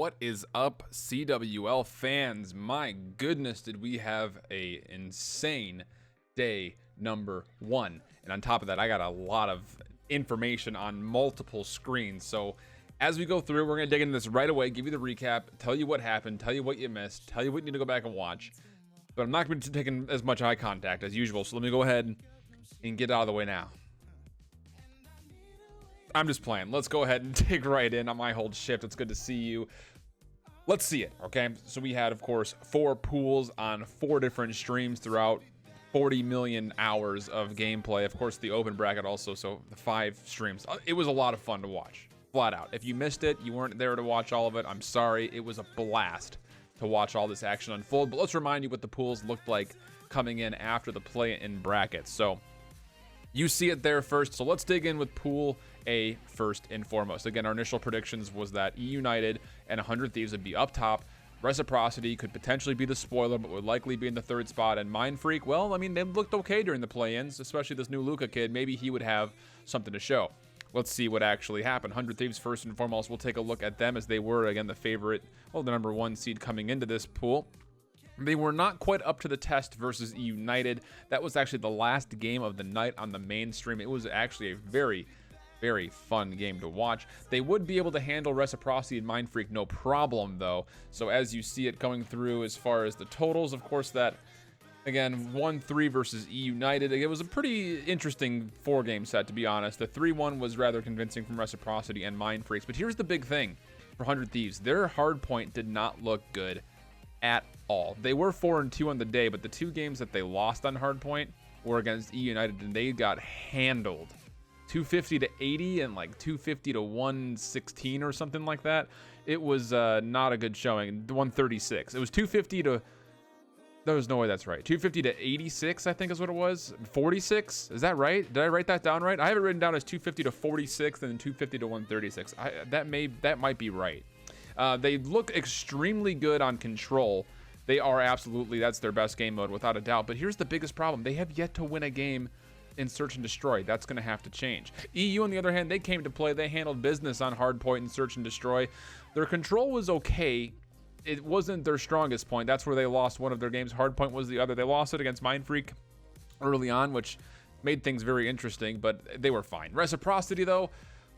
What is up, CWL fans? My goodness, did we have a insane day number one. And on top of that, I got a lot of information on multiple screens. So as we go through, we're going to dig into this right away, give you the recap, tell you what happened, tell you what you missed, tell you what you need to go back and watch. But I'm not going to be taking as much eye contact as usual, so let me go ahead and get out of the way now. I'm just playing. Let's go ahead and dig right in on IHOLDSHIFT. It's good to see you. Let's see it, okay? So we had, of course, 4 pools on 4 different streams throughout 40 million hours of gameplay. Of course, the open bracket also, so the 5 streams. It was a lot of fun to watch, flat out. If you missed it, you weren't there to watch all of it, I'm sorry. It was a blast to watch all this action unfold. But let's remind you what the pools looked like coming in after the play-in brackets. So you see it there first. So let's dig in with Pool A first and foremost. Again, our initial predictions was that E United and 100 Thieves would be up top. Reciprocity could potentially be the spoiler, but would likely be in the 3rd spot. And Mind Freak, well, I mean, they looked okay during the play-ins, especially this new Luca kid. Maybe he would have something to show. Let's see what actually happened. 100 Thieves first and foremost. We'll take a look at them as they were, again, the favorite, well, the number 1 seed coming into this pool. They were not quite up to the test versus E United. That was actually the last game of the night on the main stream. It was actually a very fun game to watch. They would be able to handle Reciprocity and Mind Freak no problem, though. So as you see it going through as far as the totals, of course, that, again, 1-3 versus E United. It was a pretty interesting 4-game set, to be honest. The 3-1 was rather convincing from Reciprocity and Mind Freaks. But here's the big thing for 100 Thieves. Their hardpoint did not look good at all. They were 4-2 on the day, but the 2 games that they lost on hardpoint were against E United, and they got handled. 250 to 80 and like 250 to 116 or something like that. It was not a good showing. 136. It was 250 to... There's no way that's right. 250 to 86, I think is what it was. 46? Is that right? Did I write that down right? I have it written down as 250 to 46 and then 250 to 136. That might be right. They look extremely good on control. They are absolutely, that's their best game mode without a doubt. But here's the biggest problem. They have yet to win a game in Search and Destroy. That's going to have to change. EU, on the other hand, they came to play. They handled business on Hardpoint and Search and Destroy. Their control was okay. It wasn't their strongest point. That's where they lost one of their games. Hardpoint was the other. They lost it against Mind Freak early on, which made things very interesting, but they were fine. Reciprocity, though,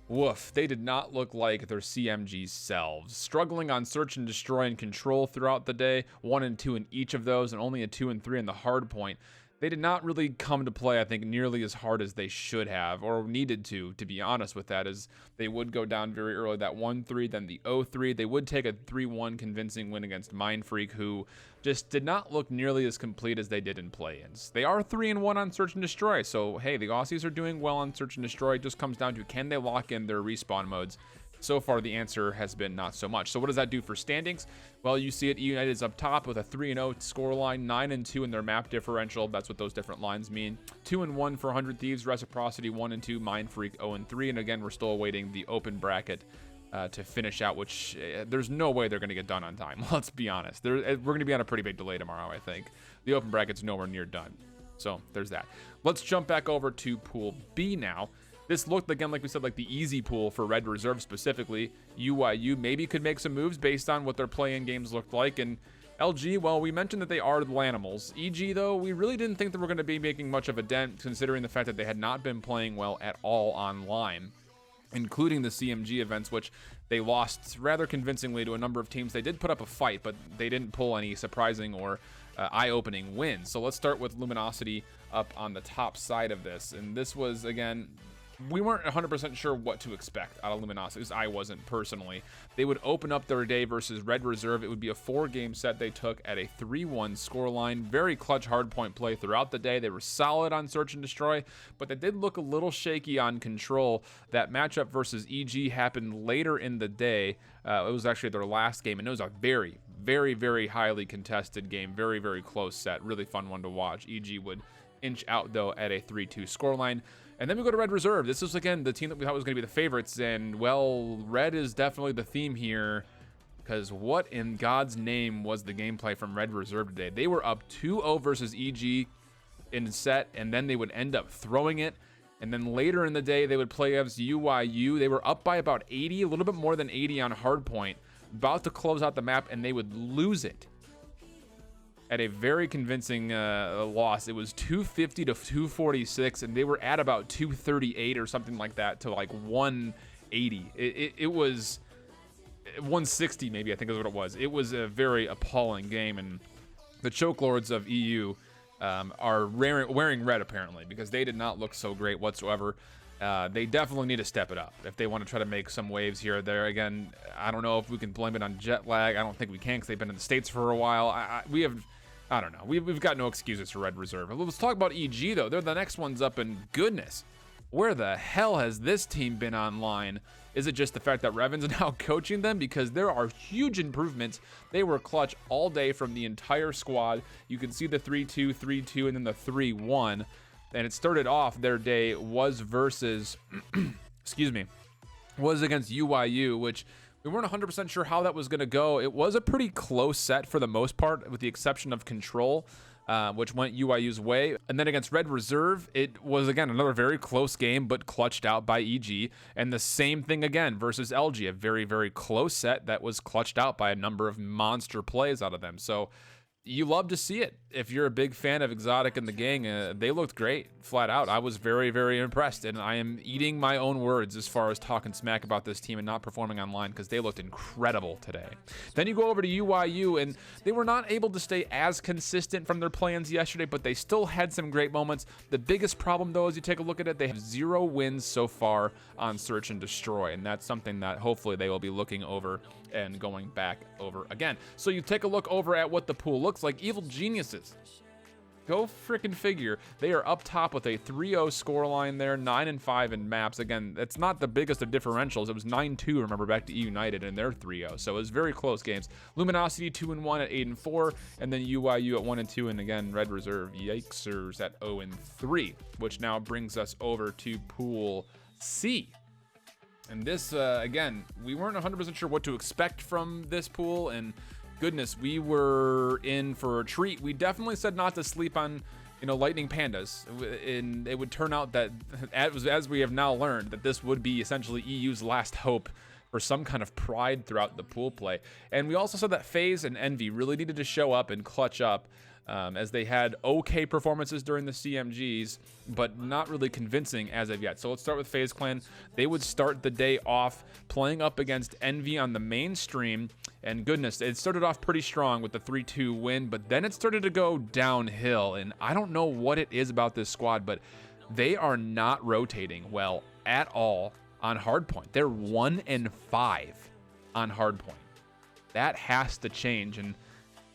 woof, they did not look like their CMG selves. Struggling on Search and Destroy and Control throughout the day, 1 and 2 in each of those, and only a 2 and 3 in the hard point. They did not really come to play, I think, nearly as hard as they should have, or needed to be honest with that, as they would go down very early, that 1-3, then the 0-3. They would take a 3-1 convincing win against Mind Freak, who just did not look nearly as complete as they did in play-ins. They are 3-1 on Search and Destroy, so hey, the Aussies are doing well on Search and Destroy. It just comes down to, can they lock in their respawn modes? So far, the answer has been not so much. So what does that do for standings? Well, you see it, E United is up top with a 3-0 scoreline, 9-2 in their map differential. That's what those different lines mean. 2-1 for 100 Thieves, Reciprocity 1-2, Mind Freak 0-3. And again, we're still awaiting the open bracket to finish out, which there's no way they're going to get done on time. Let's be honest. We're going to be on a pretty big delay tomorrow, I think. The open bracket's nowhere near done. So there's that. Let's jump back over to Pool B now. This looked, again, like we said, like the easy pool for Red Reserve specifically. UYU maybe could make some moves based on what their play-in games looked like. And LG, well, we mentioned that they are the Lanimals. EG, though, we really didn't think that we're going to be making much of a dent, considering the fact that they had not been playing well at all online, including the CMG events, which they lost rather convincingly to a number of teams. They did put up a fight, but they didn't pull any surprising or eye-opening wins. So let's start with Luminosity up on the top side of this. And this was, again... We weren't 100% sure what to expect out of Luminosity, because I wasn't personally. They would open up their day versus Red Reserve. It would be a 4-game set they took at a 3-1 scoreline. Very clutch hardpoint play throughout the day. They were solid on Search and Destroy, but they did look a little shaky on Control. That matchup versus EG happened later in the day. It was actually their last game, and it was a very highly contested game. Very close set. Really fun one to watch. EG would inch out, though, at a 3-2 scoreline. And then we go to Red Reserve. This is, again, the team that we thought was going to be the favorites. And, well, red is definitely the theme here, because what in God's name was the gameplay from Red Reserve today? They were up 2-0 versus EG in set, and then they would end up throwing it. And then later in the day, they would play against UYU. They were up by about 80, a little bit more than 80 on hardpoint. about to close out the map, and they would lose it at a very convincing loss. It was 250 to 246, and they were at about 238 or something like that to like 180. It was 160 maybe, I think is what it was. It was a very appalling game, and the choke lords of EU are wearing red apparently, because they did not look so great whatsoever. They definitely need to step it up if they want to try to make some waves here or there. Again, I don't know if we can blame it on jet lag. I don't think we can, because they've been in the States for a while. I don't know. We've got no excuses for Red Reserve. Let's talk about EG, though. They're the next ones up, and goodness, where the hell has this team been online? Is it just the fact that Revan's now coaching them? Because there are huge improvements. They were clutch all day from the entire squad. You can see the 3-2, 3-2, and then the 3-1. And it started off, their day was versus, was against UYU, which we weren't 100% sure how that was going to go. It was a pretty close set for the most part, with the exception of Control, which went UYU's way. And then against Red Reserve, it was, again, another very close game, but clutched out by EG. And the same thing again versus LG, a very, very close set that was clutched out by a number of monster plays out of them. So you love to see it. If you're a big fan of Exotic and the gang, they looked great, flat out. I was very, very impressed, and I am eating my own words as far as talking smack about this team and not performing online, because they looked incredible today. Then you go over to UYU, and they were not able to stay as consistent from their plans yesterday, but they still had some great moments. The biggest problem, though, as you take a look at it, they have 0 wins so far on Search and Destroy, and that's something that hopefully they will be looking over and going back over again. So you take a look over at what the pool looks like. Evil Geniuses, go freaking figure. They are up top with a 3-0 scoreline there, 9-5 in maps. Again, it's not the biggest of differentials. It was 9-2, remember, back to E United, and they're 3-0. So it was very close games. Luminosity 2-1 at 8-4, and then UYU at 1-2, and again, Red Reserve, yikesers, at 0-3, which now brings us over to Pool C. And this, again, we weren't 100% sure what to expect from this pool, and goodness, we were in for a treat. We definitely said not to sleep on, Lightning Pandas, and it would turn out that, as we have now learned, that this would be essentially EU's last hope for some kind of pride throughout the pool play. And we also said that FaZe and Envy really needed to show up and clutch up, as they had okay performances during the CMGs, but not really convincing as of yet. So let's start with FaZe Clan. They would start the day off playing up against Envy on the main stream, and goodness, it started off pretty strong with the 3-2 win, but then it started to go downhill, and I don't know what it is about this squad, but they are not rotating well at all on hardpoint. They're 1-5 on hardpoint. That has to change, and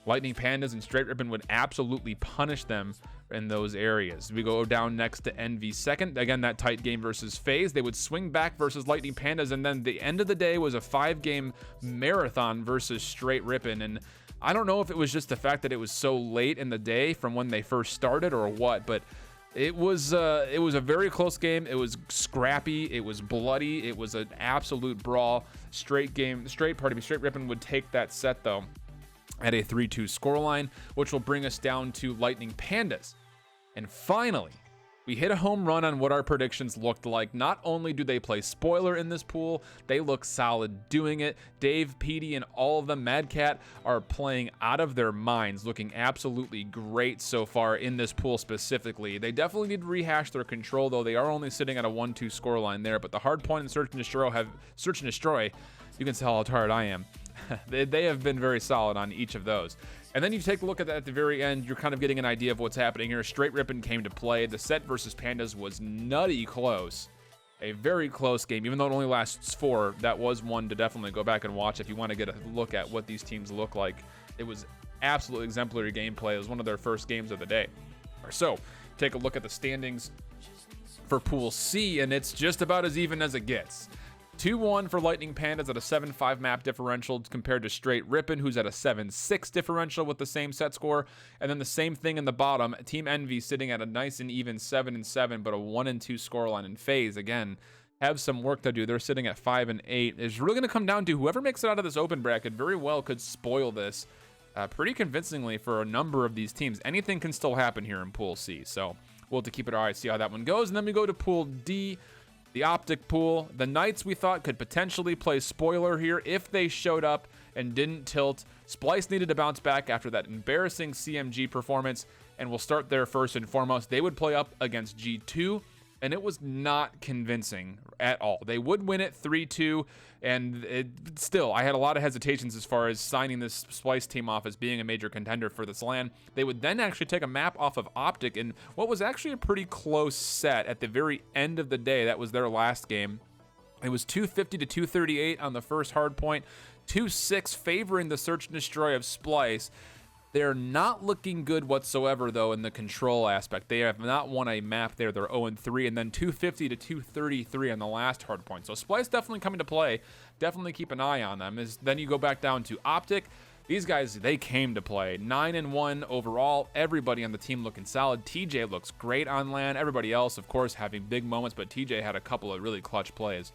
Lightning Pandas and Straight Ribbon would absolutely punish them in those areas. We go down next to Envy second. Again, that tight game versus FaZe. They would swing back versus Lightning Pandas, and then the end of the day was a 5-game marathon versus Straight Ribbon. And I don't know if it was just the fact that it was so late in the day from when they first started or what, but it was a very close game. It was scrappy. It was bloody. It was an absolute brawl. Straight Ribbon would take that set, though, at a 3-2 scoreline, which will bring us down to Lightning Pandas. And finally, we hit a home run on what our predictions looked like. Not only do they play spoiler in this pool, they look solid doing it. Dave, Petey, and all of them, Mad Cat, are playing out of their minds, looking absolutely great so far in this pool specifically. They definitely need to rehash their control, though. They are only sitting at a 1-2 scoreline there, but the hard point and Search and Destroy, you can tell how tired I am. They have been very solid on each of those. And then you take a look at that at the very end, you're kind of getting an idea of what's happening here. Straight Ribbon came to play. The set versus Pandas was nutty close. A very close game, even though it only lasts 4. That was one to definitely go back and watch if you want to get a look at what these teams look like. It was absolutely exemplary gameplay. It was one of their first games of the day. So, take a look at the standings for Pool C, and it's just about as even as it gets. 2-1 for Lightning Pandas at a 7-5 map differential compared to Straight Rippin', who's at a 7-6 differential with the same set score. And then the same thing in the bottom. Team Envy sitting at a nice and even 7-7, but a 1-2 scoreline. And FaZe, again, have some work to do. They're sitting at 5-8. It's really going to come down to whoever makes it out of this open bracket very well could spoil this pretty convincingly for a number of these teams. Anything can still happen here in Pool C. So we'll have to keep it our eye, see how that one goes. And then we go to Pool D. The Optic pool. The Knights, we thought, could potentially play spoiler here if they showed up and didn't tilt. Splice needed to bounce back after that embarrassing CMG performance, and we'll start there first and foremost. They would play up against G2, and it was not convincing at all. They would win it 3-2, and still, I had a lot of hesitations as far as signing this Splice team off as being a major contender for this LAN. They would then actually take a map off of Optic in what was actually a pretty close set at the very end of the day. That was their last game. It was 250 to 238 on the first hard point, 2-6 favoring the search and destroy of Splice. They're not looking good whatsoever, though, in the control aspect. They have not won a map there. They're 0-3, and then 250 to 233 on the last hard point. So Splice definitely coming to play. Definitely keep an eye on them. Then you go back down to Optic. These guys, they came to play. 9-1 overall. Everybody on the team looking solid. TJ looks great on LAN. Everybody else, of course, having big moments, but TJ had a couple of really clutch plays.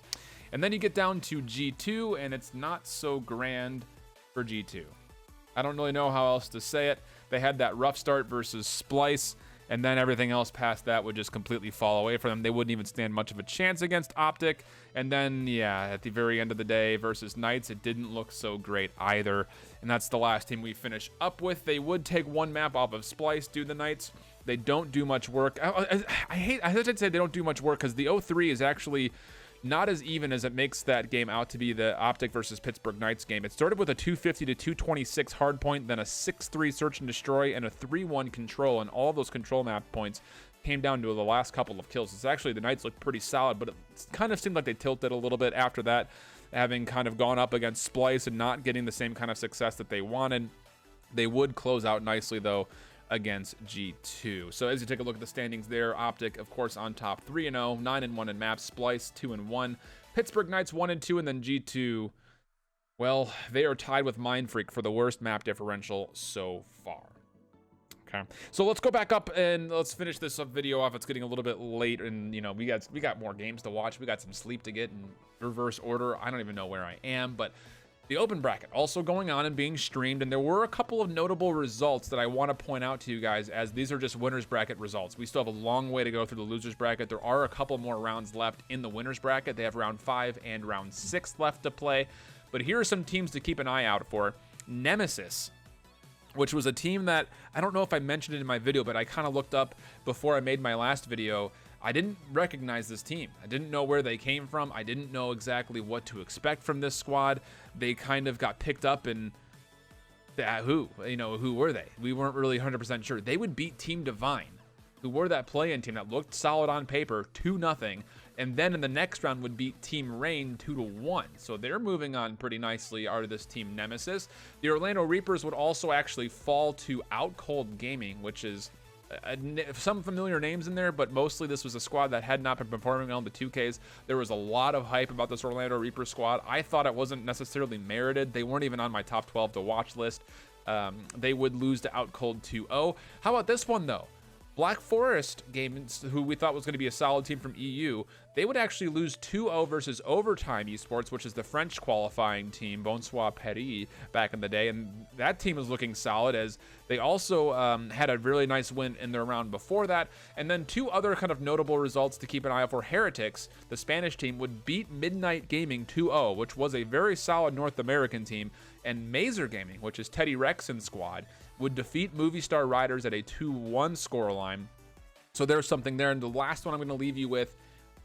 And then you get down to G2, and it's not so grand for G2. I don't really know how else to say it. They had that rough start versus Splice, and then everything else past that would just completely fall away from them. They wouldn't even stand much of a chance against Optic. And then, yeah, at the very end of the day versus Knights, it didn't look so great either. And that's the last team we finish up with. They would take one map off of Splice, do the Knights. They don't do much work. I hesitate to say they don't do much work because the 0-3 is actually not as even as it makes that game out to be, the Optic versus Pittsburgh Knights game. It started with a 250 to 226 hard point, then a 6-3 search and destroy, and a 3-1 control, and all those control map points came down to the last couple of kills. It's actually, the Knights looked pretty solid, but it kind of seemed like they tilted a little bit after that, having kind of gone up against Splice and not getting the same kind of success that they wanted. They would close out nicely, though, against G2. So as you take a look at the standings there, Optic, of course, on top 3-0, 9-1 in maps, Splice 2-1, Pittsburgh Knights 1-2, and then G2, well, they are tied with Mind Freak for the worst map differential so far. Okay, so let's go back up and let's finish this video off. It's getting a little bit late, and you know, we got more games to watch. We got some sleep to get in reverse order. I don't even know where I am, but the open bracket also going on and being streamed, and there were a couple of notable results that I want to point out to you guys, as these are just winners bracket results. We still have a long way to go through the losers bracket. There are a couple more rounds left in the winners bracket. They have round 5 and round 6 left to play, but here are some teams to keep an eye out for. Nemesis, which was a team that I don't know if I mentioned it in my video, but I kind of looked up before I made my last video. I didn't recognize this team. I didn't know where they came from. I didn't know exactly what to expect from this squad. They kind of got picked up, and who were they? We weren't really 100% sure. They would beat Team Divine, who were that play-in team that looked solid on paper, 2-0, and then in the next round would beat Team Rain 2-1. So they're moving on pretty nicely out of this team Nemesis. The Orlando Reapers would also actually fall to Out Cold Gaming, which is some familiar names in there, but mostly this was a squad that had not been performing on the 2Ks. There was a lot of hype about this Orlando Reaper squad. I thought it wasn't necessarily merited. They weren't even on my top 12 to watch list. They would lose to Out Cold 2-0. How about this one, though? Black Forest Gaming, who we thought was going to be a solid team from EU, they would actually lose 2-0 versus Overtime Esports, which is the French qualifying team, Bonsoir Paris, back in the day. And that team is looking solid, as they also had a really nice win in their round before that. And then two other kind of notable results to keep an eye out for. Heretics, the Spanish team, would beat Midnight Gaming 2-0, which was a very solid North American team. And Mazer Gaming, which is Teddy Rexon's squad, would defeat Movie Star Riders at a 2-1 scoreline. So there's something there. And the last one I'm going to leave you with,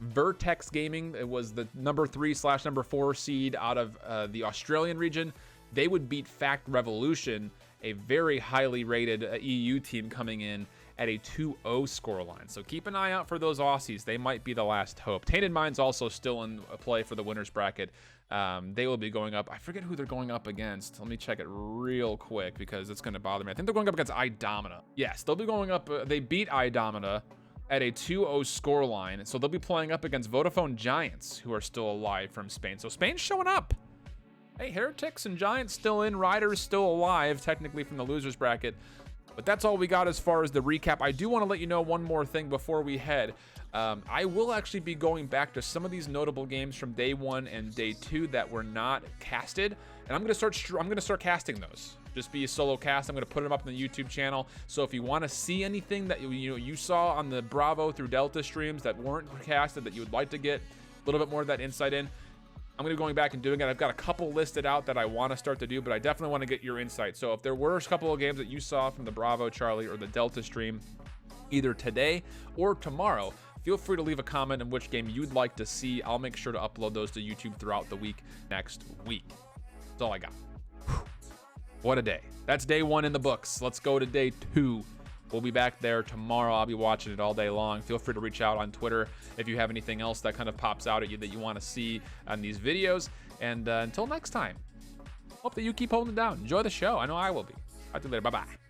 Vertex Gaming. It was the number 3/number 4 seed out of the Australian region. They would beat Fact Revolution, a very highly rated EU team, coming in at a 2-0 scoreline. So keep an eye out for those Aussies. They might be the last hope. Tainted Minds also still in play for the winners bracket. They will be going up. I forget who they're going up against. Let me check it real quick because it's going to bother me. I think they're going up against Idomina. Yes, they'll be going up. They beat Idomina at a 2-0 scoreline. So they'll be playing up against Vodafone Giants, who are still alive from Spain. So Spain's showing up. Hey, Heretics and Giants still in. Riders still alive, technically, from the losers bracket. But that's all we got as far as the recap. I do want to let you know one more thing before we head. I will actually be going back to some of these notable games from day 1 and day 2 that were not casted, and I'm going to start casting those. Just be a solo cast. I'm going to put them up on the YouTube channel. So if you want to see anything that you saw on the Bravo through Delta streams that weren't casted, that you would like to get a little bit more of that insight in, I'm going to be going back and doing it. I've got a couple listed out that I want to start to do, but I definitely want to get your insight. So if there were a couple of games that you saw from the Bravo, Charlie, or the Delta stream, either today or tomorrow, feel free to leave a comment on which game you'd like to see. I'll make sure to upload those to YouTube throughout the week next week. That's all I got. Whew. What a day. That's day 1 in the books. Let's go to day 2. We'll be back there tomorrow. I'll be watching it all day long. Feel free to reach out on Twitter if you have anything else that kind of pops out at you that you want to see on these videos. And until next time, hope that you keep holding it down. Enjoy the show. I know I will be. Talk to you later. Bye-bye.